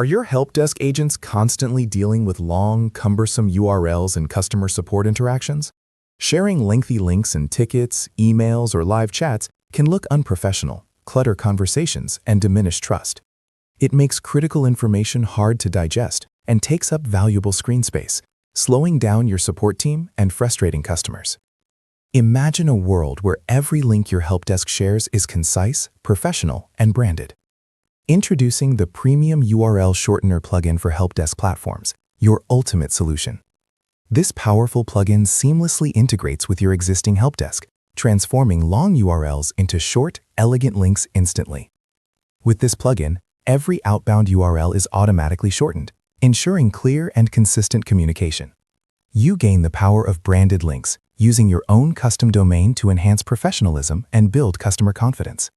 Are your help desk agents constantly dealing with long, cumbersome URLs and customer support interactions? Sharing lengthy links in tickets, emails, or live chats can look unprofessional, clutter conversations, and diminish trust. It makes critical information hard to digest and takes up valuable screen space, slowing down your support team and frustrating customers. Imagine a world where every link your help desk shares is concise, professional, and branded. Introducing the premium URL Shortener plugin for help desk platforms, your ultimate solution. This powerful plugin seamlessly integrates with your existing help desk, transforming long URLs into short, elegant links instantly. With this plugin, every outbound URL is automatically shortened, ensuring clear and consistent communication. You gain the power of branded links, using your own custom domain to enhance professionalism and build customer confidence.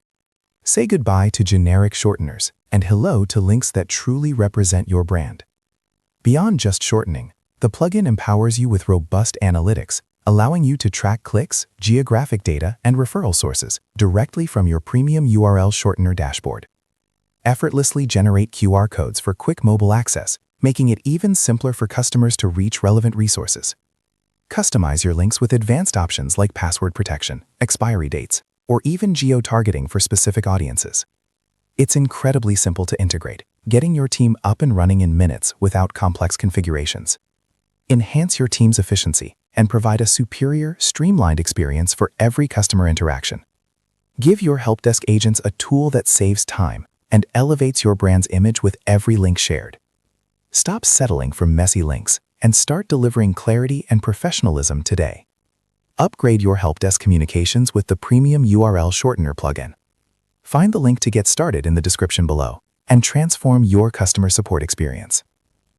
Say goodbye to generic shorteners and hello to links that truly represent your brand. Beyond just shortening, the plugin empowers you with robust analytics, allowing you to track clicks, geographic data, and referral sources directly from your premium URL Shortener dashboard. Effortlessly generate QR codes for quick mobile access, making it even simpler for customers to reach relevant resources. Customize your links with advanced options like password protection, expiry dates, or even geo-targeting for specific audiences. It's incredibly simple to integrate, getting your team up and running in minutes without complex configurations. Enhance your team's efficiency and provide a superior, streamlined experience for every customer interaction. Give your help desk agents a tool that saves time and elevates your brand's image with every link shared. Stop settling for messy links and start delivering clarity and professionalism today. Upgrade your help desk communications with the premium URL Shortener plugin. Find the link to get started in the description below and transform your customer support experience.